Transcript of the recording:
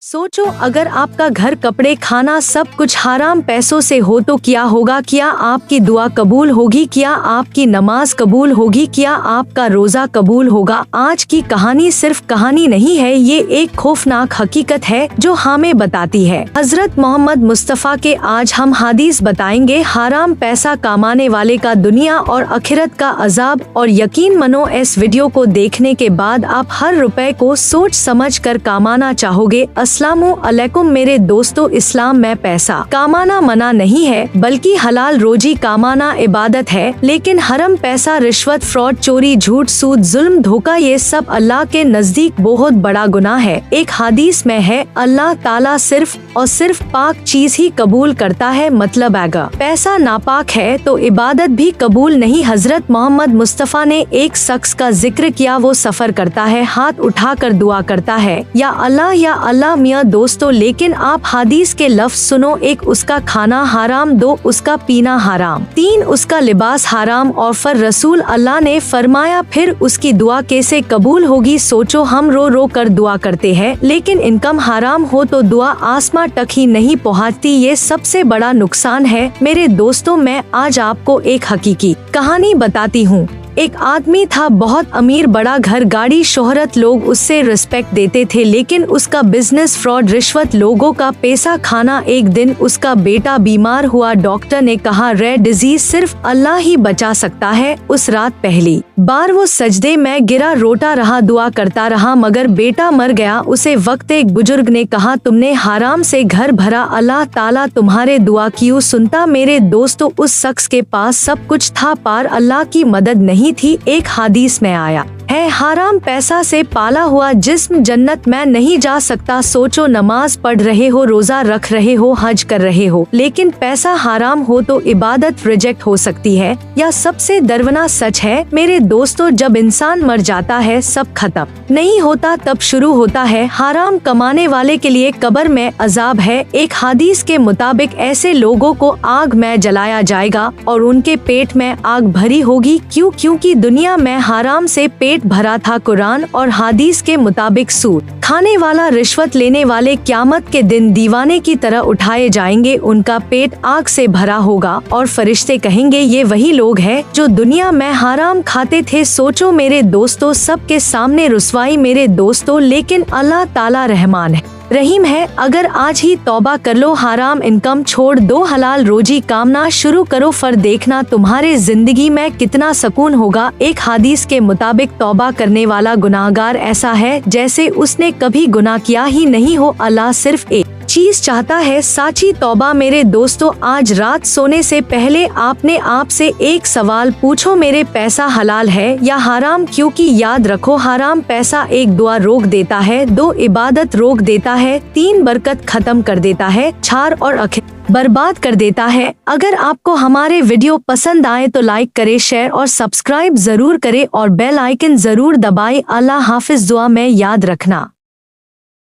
सोचो अगर आपका घर, कपड़े, खाना सब कुछ हराम पैसों से हो तो क्या होगा। क्या आपकी दुआ कबूल होगी? क्या आपकी नमाज कबूल होगी? क्या आपका रोजा कबूल होगा? आज की कहानी सिर्फ कहानी नहीं है, ये एक खौफनाक हकीकत है जो हमें बताती है हजरत मोहम्मद मुस्तफ़ा के। आज हम हदीस बताएंगे हराम पैसा कमाने वाले का दुनिया और आखिरत का अजाब। और यकीन मानो इस वीडियो को देखने के बाद आप हर रुपए को सोच समझ कर कमाना चाहोगे। अस्सलामु अलैकुम मेरे दोस्तों, इस्लाम में पैसा कमाना मना नहीं है, बल्कि हलाल रोजी कमाना इबादत है। लेकिन हराम पैसा, रिश्वत, फ्रॉड, चोरी, झूठ, सूद, जुल्म, धोखा, ये सब अल्लाह के नजदीक बहुत बड़ा गुनाह है। एक हदीस में है, अल्लाह ताला सिर्फ और सिर्फ पाक चीज ही कबूल करता है। मतलब अगर पैसा नापाक है तो इबादत भी कबूल नहीं। हजरत मोहम्मद मुस्तफ़ा ने एक शख्स का जिक्र किया, वो सफर करता है, हाथ उठाकर दुआ करता है, या अल्लाह मियाँ दोस्तों। लेकिन आप हदीस के लफ्ज सुनो, एक उसका खाना हराम, दो उसका पीना हराम, तीन उसका लिबास हराम, और फिर रसूल अल्लाह ने फरमाया फिर उसकी दुआ कैसे कबूल होगी। सोचो हम रो रो कर दुआ करते हैं, लेकिन इनकम हराम हो तो दुआ आसमां तक ही नहीं पहुँचती। ये सबसे बड़ा नुकसान है मेरे दोस्तों। मैं आज आपको एक हकीकी कहानी बताती हूँ। एक आदमी था, बहुत अमीर, बड़ा घर, गाड़ी, शोहरत, लोग उससे रिस्पेक्ट देते थे। लेकिन उसका बिजनेस, फ्रॉड, रिश्वत, लोगों का पैसा खाना। एक दिन उसका बेटा बीमार हुआ, डॉक्टर ने कहा रेयर डिजीज सिर्फ अल्लाह ही बचा सकता है। उस रात पहली बार वो सजदे में गिरा, रोता रहा, दुआ करता रहा, मगर बेटा मर गया। उसे वक्त एक बुजुर्ग ने कहा तुमने हराम से घर भरा, अल्लाह ताला तुम्हारे दुआ क्यों सुनता। मेरे दोस्तों, उस शख्स के पास सब कुछ था पर अल्लाह की मदद नहीं थी। एक हदीस में आया है, हराम पैसा से पाला हुआ जिस्म जन्नत में नहीं जा सकता। सोचो नमाज पढ़ रहे हो, रोजा रख रहे हो, हज कर रहे हो, लेकिन पैसा हराम हो तो इबादत रिजेक्ट हो सकती है। या सबसे दर्दनाक सच है मेरे दोस्तों, जब इंसान मर जाता है सब खत्म नहीं होता, तब शुरू होता है हराम कमाने वाले के लिए कब्र में अजाब है। एक हदीस के मुताबिक ऐसे लोगों को आग में जलाया जाएगा और उनके पेट में आग भरी होगी। क्योंकि दुनिया में हराम से पेट भरा था। कुरान और हदीस के मुताबिक सूद खाने वाला, रिश्वत लेने वाले क़यामत के दिन दीवाने की तरह उठाए जाएंगे। उनका पेट आग से भरा होगा और फरिश्ते कहेंगे ये वही लोग हैं जो दुनिया में हराम खाते थे। सोचो मेरे दोस्तों, सबके सामने रुसवाई मेरे दोस्तों, लेकिन अल्लाह ताला रहमान है, रहीम है। अगर आज ही तौबा कर लो, हराम इनकम छोड़ दो, हलाल रोजी कामना शुरू करो, फिर देखना तुम्हारे जिंदगी में कितना सुकून होगा। एक हदीस के मुताबिक तौबा करने वाला गुनाहगार ऐसा है जैसे उसने कभी गुनाह किया ही नहीं हो। अल्लाह सिर्फ एक चीज चाहता है, साची तौबा। मेरे दोस्तों, आज रात सोने से पहले आपने आप से एक सवाल पूछो, मेरे पैसा हलाल है या हराम। क्योंकि याद रखो, हराम पैसा एक दुआ रोक देता है, दो इबादत रोक देता है, तीन बरकत खत्म कर देता है, चार और आखिर बर्बाद कर देता है। अगर आपको हमारे वीडियो पसंद आए तो लाइक करे, शेयर और सब्सक्राइब जरूर करे और बेल आइकन जरूर दबाए। अल्लाह हाफिज, दुआ में याद रखना।